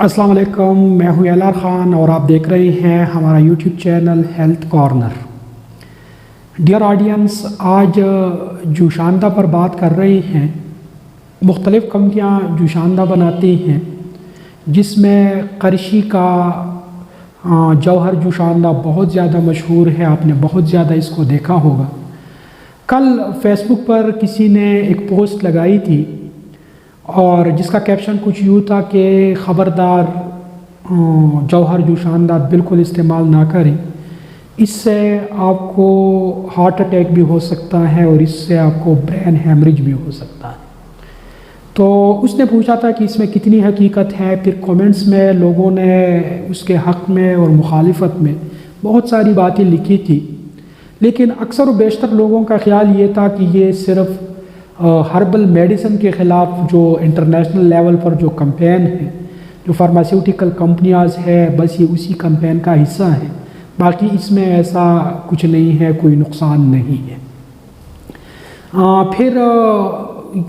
अस्सलाम वालेकुम, मैं हूं एलआर ख़ान और आप देख रहे हैं हमारा YouTube channel health corner. Dear audience, आज जूशानदा पर बात कर रहे हैं। मुख्तलिफ़ कंपनियां जूशानदा बनाती हैं, जिसमें करशी का जौहर जूशानदा बहुत ज़्यादा मशहूर है। आपने बहुत ज़्यादा इसको देखा होगा। कल फेसबुक पर किसी ने एक पोस्ट लगाई थी और जिसका कैप्शन कुछ यूँ था कि ख़बरदार जौहर जूशानदा बिल्कुल इस्तेमाल ना करें, इससे आपको हार्ट अटैक भी हो सकता है और इससे आपको ब्रेन हैमरेज भी हो सकता है। तो उसने पूछा था कि इसमें कितनी हकीकत है। फिर कमेंट्स में लोगों ने उसके हक़ में और मुखालिफत में बहुत सारी बातें लिखी थी, लेकिन अक्सर व बेशतर लोगों का ख्याल ये था कि ये सिर्फ़ हर्बल मेडिसिन के ख़िलाफ़ जो इंटरनेशनल लेवल पर जो कैंपेन है, जो फार्मास्यूटिकल कंपनियाज़ है, बस ये उसी कैंपेन का हिस्सा है। बाकी इसमें ऐसा कुछ नहीं है, कोई नुकसान नहीं है। फिर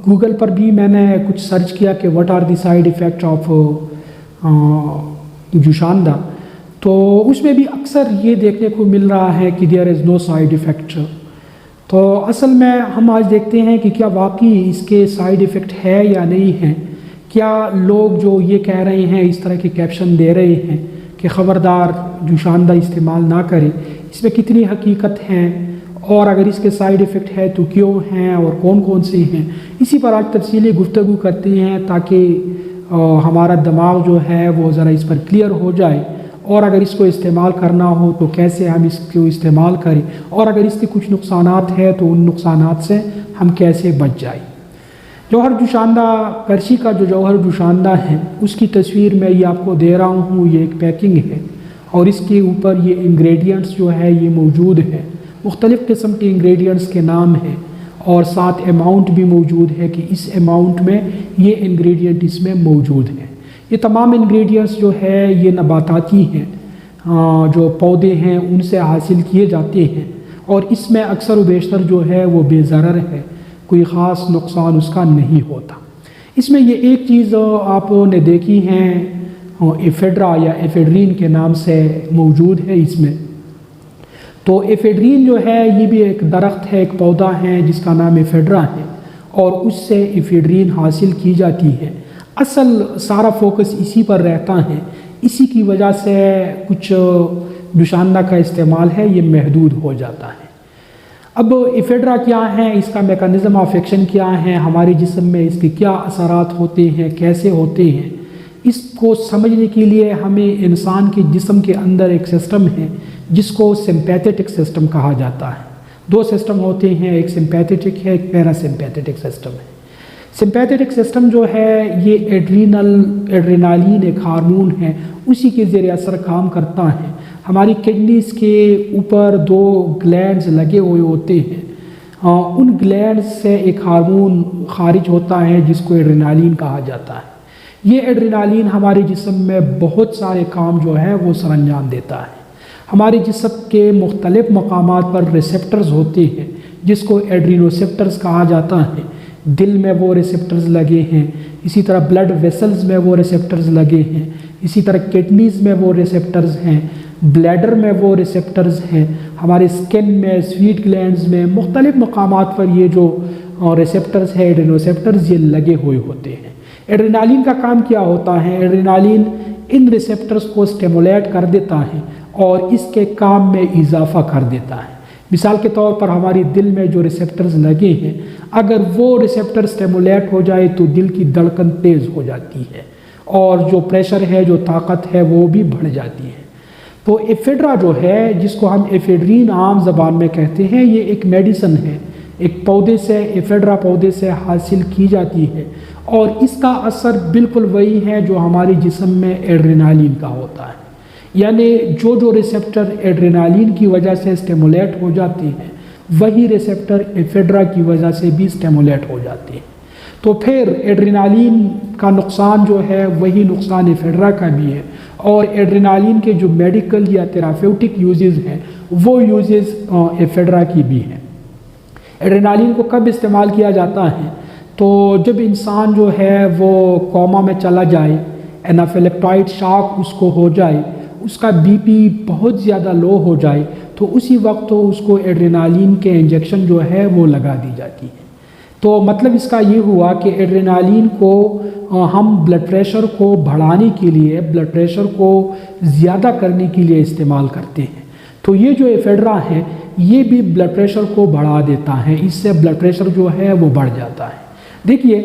गूगल पर भी मैंने कुछ सर्च किया कि what are the side effect of जूशानदा, तो उसमें भी अक्सर ये देखने को मिल रहा है कि there is no side effect. तो असल में हम आज देखते हैं कि क्या वाकई इसके साइड इफ़ेक्ट है या नहीं है। क्या लोग जो ये कह रहे हैं, इस तरह के कैप्शन दे रहे हैं कि ख़बरदार जूशानदा इस्तेमाल ना करें, इसमें कितनी हकीकत है और अगर इसके साइड इफ़ेक्ट है तो क्यों हैं और कौन कौन से हैं, इसी पर आज तफसीली गुफ्तगू करते हैं ताकि हमारा दिमाग जो है वो ज़रा इस पर क्लियर हो जाए और अगर इसको इस्तेमाल करना हो तो कैसे हम इसको इस्तेमाल करें और अगर इसके कुछ नुकसानात हैं तो उन नुकसानात से हम कैसे बच जाए। जौहर जूशानदा, करशी का जो जौहर जूशानदा है उसकी तस्वीर मैं ये आपको दे रहा हूँ। ये एक पैकिंग है और इसके ऊपर ये इंग्रेडिएंट्स जो है ये मौजूद है। मुख्तलिफ़ किस्म के इंग्रेडिएंट्स के नाम हैं और साथ अमाउंट भी मौजूद है कि इस अमाउंट में ये इंग्रेडिएंट इसमें मौजूद है। ये तमाम इंग्रेडिएंट्स जो है ये नबाताती हैं, जो पौधे हैं उनसे हासिल किए जाते हैं और इसमें अक्सर व बेशतर जो है वो बेज़रर है, कोई ख़ास नुकसान उसका नहीं होता। इसमें ये एक चीज़ आपने देखी है, एफेड्रा या एफेड्रीन के नाम से मौजूद है इसमें। तो एफेड्रीन जो है ये भी एक दरख्त है, एक पौधा है जिसका नाम एफेड्रा है और उससे एफेड्रीन हासिल की जाती है। असल सारा फोकस इसी पर रहता है, इसी की वजह से कुछ जूशानदा का इस्तेमाल है ये महदूद हो जाता है। अब एफेड्रा क्या है, इसका मेकनिज़म ऑफ एक्शन क्या है, हमारे जिस्म में इसके क्या असरात होते हैं, कैसे होते हैं, इसको समझने के लिए हमें इंसान के जिस्म के अंदर एक सिस्टम है जिसको सिंपैथेटिक सिस्टम कहा जाता है। दो सिस्टम होते हैं, एक सिंपैथेटिक है, एक पैरासिम्पैथेटिक सिस्टम है। सिंपैथेटिक सिस्टम जो है ये एड्रेनालिन एक हार्मोन है, उसी के ज़रिए असर काम करता है। हमारी किडनीज़ के ऊपर दो ग्लैंड्स लगे हुए होते हैं, उन ग्लैंड्स से एक हार्मोन खारिज होता है जिसको एड्रेनालिन कहा जाता है। ये एड्रेनालिन हमारे जिस्म में बहुत सारे काम जो है वो सरअंजाम देता है। हमारे जिस्म के मुख्तलिफ़ मकामात पर रिसेप्टर्स होते हैं जिसको एड्रीनोसेप्टर्स कहा जाता है। दिल में वो रिसेप्टर्स लगे हैं, इसी तरह ब्लड वेसल्स में वो रिसेप्टर्स लगे हैं, इसी तरह किडनीज़ में वो रिसेप्टर्स हैं, ब्लैडर में वो रिसेप्टर्स हैं, हमारे स्किन में, स्वीट ग्लैंड्स में, मुख्तलिफ़ मकामात पर ये जो रिसेप्टर्स है, एड्रीनोसेप्टर्स, ये लगे हुए होते हैं। एड्रेनालिन का काम क्या होता है? एड्रेनालिन इन रिसेप्टर्स को स्टिमुलेट कर देता है और इसके काम में इजाफा कर देता है। मिसाल के तौर पर हमारी दिल में जो रिसेप्टर्स लगे हैं, अगर वो रिसेप्टर स्टिमुलेट हो जाए तो दिल की धड़कन तेज़ हो जाती है और जो प्रेशर है, जो ताकत है, वो भी बढ़ जाती है। तो एफेड्रा जो है, जिसको हम एफेड्रीन आम ज़बान में कहते हैं, ये एक मेडिसिन है, एक पौधे से, एफेड्रा पौधे से हासिल की जाती है और इसका असर बिल्कुल वही है जो हमारे जिस्म में एड्रेनालिन का होता है। यानी जो रिसेप्टर एड्रेनालिन की वजह से स्टिमुलेट हो जाते हैं, वही रिसेप्टर एफेड्रा की वजह से भी स्टिमुलेट हो जाते हैं। तो फिर एड्रेनालिन का नुकसान जो है वही नुकसान एफेड्रा का भी है और एड्रेनालिन के जो मेडिकल या थेराप्यूटिक यूजेस हैं वो यूजेस एफेड्रा की भी हैं। एड्रेनालिन को कब इस्तेमाल किया जाता है? तो जब इंसान जो है वो कोमा में चला जाए انافیلیکٹائڈ شاک اس کو ہو جائے، اس کا بی پی بہت زیادہ لو ہو جائے، تو اسی وقت تو اس کو ایڈرینالین کے انجیکشن جو ہے وہ لگا دی جاتی ہے۔ تو مطلب اس کا یہ ہوا کہ ایڈرینالین کو ہم بلڈ پریشر کو بڑھانے کے لیے، بلڈ پریشر کو زیادہ کرنے کے لیے استعمال کرتے ہیں۔ تو یہ جو ایفیڈرا ہے یہ بھی بلڈ پریشر کو بڑھا دیتا ہے، اس سے بلڈ پریشر جو ہے وہ بڑھ جاتا ہے۔ دیکھیے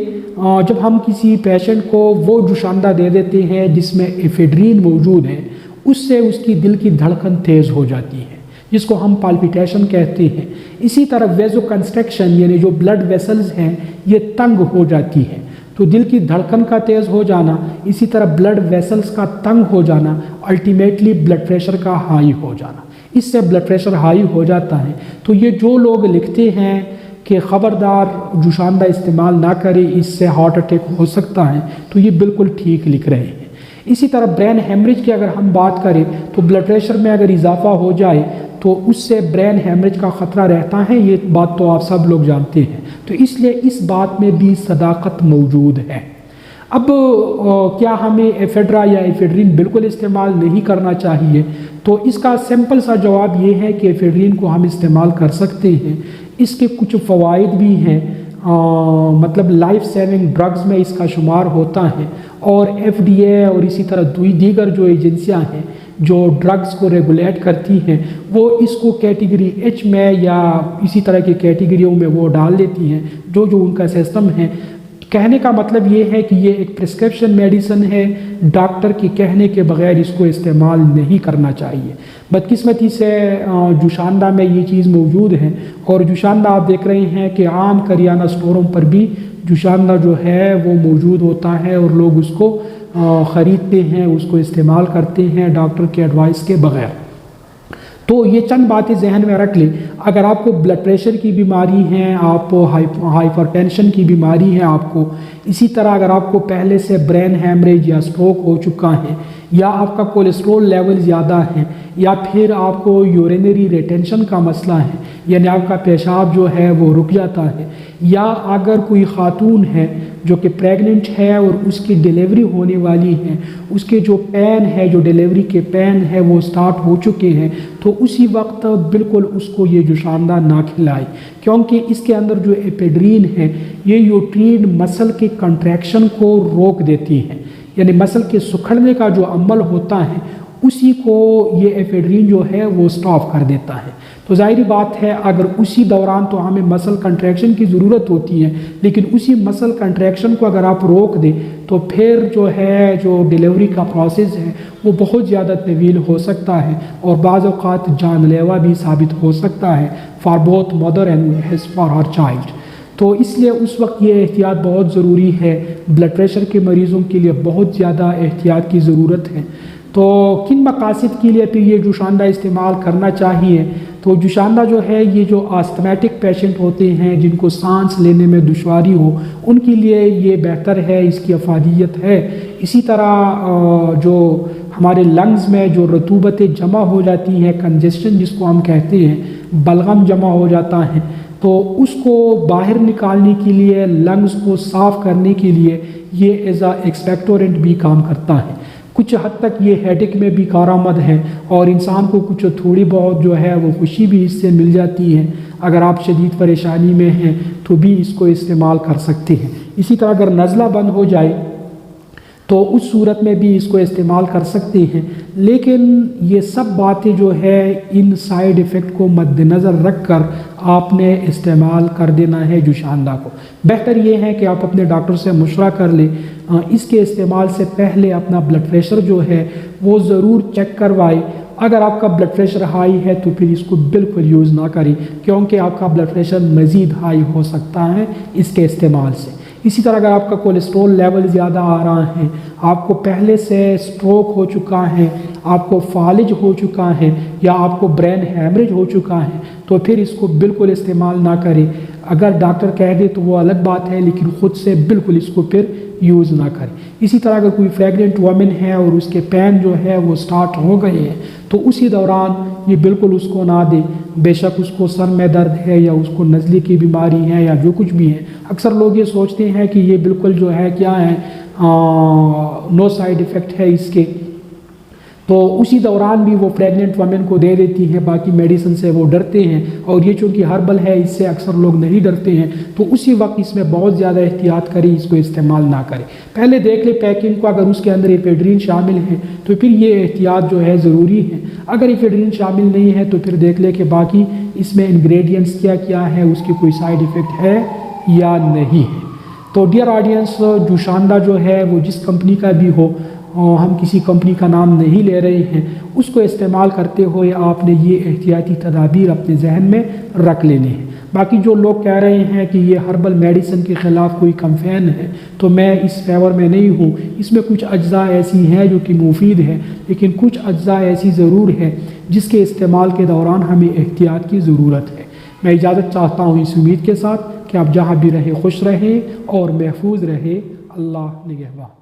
جب ہم کسی پیشنٹ کو وہ جوشاندہ دے دیتے ہیں جس میں ایفیڈرین موجود ہے، اس سے اس کی دل کی دھڑکن تیز ہو جاتی ہے، جس کو ہم پالپیٹیشن کہتے ہیں۔ اسی طرح ویزو کنسٹرکشن یعنی جو بلڈ ویسلز ہیں یہ تنگ ہو جاتی ہے، تو دل کی دھڑکن کا تیز ہو جانا، اسی طرح بلڈ ویسلز کا تنگ ہو جانا، الٹیمیٹلی بلڈ پریشر کا ہائی ہو جانا، اس سے بلڈ پریشر ہائی ہو جاتا ہے۔ تو یہ جو لوگ لکھتے ہیں کہ خبردار جوشاندہ استعمال نہ کرے، اس سے ہارٹ اٹیک ہو سکتا ہے، تو یہ بالکل ٹھیک لکھ رہے ہیں۔ اسی طرح برین ہیمریج کی اگر ہم بات کریں تو بلڈ پریشر میں اگر اضافہ ہو جائے تو اس سے برین ہیمریج کا خطرہ رہتا ہے، یہ بات تو آپ سب لوگ جانتے ہیں۔ تو اس لیے اس بات میں بھی صداقت موجود ہے۔ اب کیا ہمیں ایفیڈرا یا ایفیڈرین بالکل استعمال نہیں کرنا چاہیے؟ تو اس کا سمپل سا جواب یہ ہے کہ ایفیڈرین کو ہم استعمال کر سکتے ہیں، اس کے کچھ فوائد بھی ہیں، مطلب لائف سیونگ ڈرگز میں اس کا شمار ہوتا ہے، اور ایف ڈی اے اور اسی طرح دیگر جو ایجنسیاں ہیں جو ڈرگز کو ریگولیٹ کرتی ہیں وہ اس کو کیٹیگری ایچ میں یا اسی طرح کی کیٹیگریوں میں وہ ڈال دیتی ہیں جو ان کا سسٹم ہے۔ کہنے کا مطلب یہ ہے کہ یہ ایک پرسکرپشن میڈیسن ہے، ڈاکٹر کے کہنے کے بغیر اس کو استعمال نہیں کرنا چاہیے۔ بدقسمتی سے جوشاندہ میں یہ چیز موجود ہے، اور جوشاندہ آپ دیکھ رہے ہیں کہ عام کریانہ سٹوروں پر بھی جوشاندہ جو ہے وہ موجود ہوتا ہے، اور لوگ اس کو خریدتے ہیں، اس کو استعمال کرتے ہیں ڈاکٹر کے ایڈوائس کے بغیر۔ تو یہ چند باتیں ذہن میں رکھ لیں۔ اگر آپ کو بلڈ پریشر کی بیماری ہے، آپ کو ہائپر ٹینشن کی بیماری ہے آپ کو، اسی طرح اگر آپ کو پہلے سے برین ہیمریج یا سٹروک ہو چکا ہے، یا آپ کا کولیسٹرول لیول زیادہ ہے، یا پھر آپ کو یورینری ریٹینشن کا مسئلہ ہے، یعنی آپ کا پیشاب جو ہے وہ رک جاتا ہے، یا اگر کوئی خاتون ہے جو کہ پریگننٹ ہے اور اس کی ڈیلیوری ہونے والی ہے، اس کے جو پین ہے، جو ڈیلیوری کے پین ہے وہ سٹارٹ ہو چکے ہیں، تو اسی وقت بالکل اس کو یہ جوشاندہ نہ کھلائے، کیونکہ اس کے اندر جو ایپیڈرین ہے یہ یوٹرین مسل کے کنٹریکشن کو روک دیتی ہے، یعنی مسل کے سکھڑنے کا جو عمل ہوتا ہے اسی کو یہ ایپیڈرین جو ہے وہ سٹاپ کر دیتا ہے۔ تو ظاہری بات ہے اگر اسی دوران تو ہمیں مسل کنٹریکشن کی ضرورت ہوتی ہے، لیکن اسی مسل کنٹریکشن کو اگر آپ روک دیں تو پھر جو ہے جو ڈیلیوری کا پروسیس ہے وہ بہت زیادہ طویل ہو سکتا ہے، اور بعض اوقات جان لیوا بھی ثابت ہو سکتا ہے for both mother and for her child. تو اس لیے اس وقت یہ احتیاط بہت ضروری ہے، بلڈ پریشر کے مریضوں کے لیے بہت زیادہ احتیاط کی ضرورت ہے۔ تو کن مقاصد کے لیے پھر یہ جوشاندہ استعمال کرنا چاہیے؟ تو جوشاندہ جو ہے یہ جو آستمیٹک پیشنٹ ہوتے ہیں جن کو سانس لینے میں دشواری ہو ان کے لیے یہ بہتر ہے، اس کی افادیت ہے۔ اسی طرح جو ہمارے لنگز میں جو رطوبتیں جمع ہو جاتی ہیں، کنجسشن جس کو ہم کہتے ہیں، بلغم جمع ہو جاتا ہے، تو اس کو باہر نکالنے کے لیے، لنگز کو صاف کرنے کے لیے یہ ایز اے ایکسپیکٹورنٹ بھی کام کرتا ہے۔ کچھ حد تک یہ ہیڈک میں بھی کارآمد ہے، اور انسان کو کچھ تھوڑی بہت جو ہے وہ خوشی بھی اس سے مل جاتی ہے۔ اگر آپ شدید پریشانی میں ہیں تو بھی اس کو استعمال کر سکتے ہیں۔ اسی طرح اگر نزلہ بند ہو جائے تو اس صورت میں بھی اس کو استعمال کر سکتے ہیں، لیکن یہ سب باتیں جو ہے ان سائیڈ ایفیکٹ کو مد نظر رکھ کر آپ نے استعمال کر دینا ہے جوشاندہ کو۔ بہتر یہ ہے کہ آپ اپنے ڈاکٹر سے مشورہ کر لیں، اس کے استعمال سے پہلے اپنا بلڈ پریشر جو ہے وہ ضرور چیک کروائے۔ اگر آپ کا بلڈ پریشر ہائی ہے تو پھر اس کو بالکل یوز نہ کریں، کیونکہ آپ کا بلڈ پریشر مزید ہائی ہو سکتا ہے اس کے استعمال سے۔ اسی طرح اگر آپ کا کولیسٹرول لیول زیادہ آ رہا ہے، آپ کو پہلے سے سٹروک ہو چکا ہے، آپ کو فالج ہو چکا ہے، یا آپ کو برین ہیمریج ہو چکا ہے، تو پھر اس کو بالکل استعمال نہ کریں۔ اگر ڈاکٹر کہہ دے تو وہ الگ بات ہے، لیکن خود سے بالکل اس کو پھر یوز نہ کریں۔ اسی طرح اگر کوئی پریگننٹ وومن ہے اور اس کے پین جو ہے وہ سٹارٹ ہو گئے ہیں تو اسی دوران یہ بالکل اس کو نہ دے، بے شک اس کو سر میں درد ہے یا اس کو نزلے کی بیماری ہے یا جو کچھ بھی ہے۔ اکثر لوگ یہ سوچتے ہیں کہ یہ بالکل جو ہے کیا ہے नो साइड इफ़ेक्ट है इसके, तो उसी दौरान भी वो प्रेग्नेंट वमेन को दे देती हैं। बाकी मेडिसिन से वो डरते हैं, और ये चूँकि हर्बल है इससे अक्सर लोग नहीं डरते हैं, तो उसी वक्त इसमें बहुत ज़्यादा एहतियात करें, इसको इस्तेमाल ना करें। पहले देख ले पैकिंग को, अगर उसके अंदर एफेड्रिन शामिल है तो फिर ये एहतियात जो है ज़रूरी है। अगर एफेड्रिन शामिल नहीं है तो फिर देख ले कि बाकी इसमें इंग्रेडिएंट्स क्या क्या है, उसकी कोई साइड इफ़ेक्ट है या नहीं है। तो डियर ऑडियंस, जुशांडा जो है वो जिस कंपनी का भी हो, हम किसी कंपनी का नाम नहीं ले रहे हैं, उसको इस्तेमाल करते हुए आपने ये एहतियाती तदाबीर अपने जहन में रख लेने हैं। बाकी जो लोग कह रहे हैं कि ये हर्बल मेडिसिन के ख़िलाफ़ कोई कैंपेन है, तो मैं इस फेवर में नहीं हूँ। इसमें कुछ अज्जा ऐसी हैं जो कि मुफीद है, लेकिन कुछ अज्जा ऐसी ज़रूर है जिसके इस्तेमाल के दौरान हमें एहतियात की ज़रूरत है। मैं इजाज़त चाहता हूँ इस उम्मीद के साथ कि आप जहाँ भी रहें खुश रहें और महफूज रहें। अल्लाह निगहबान।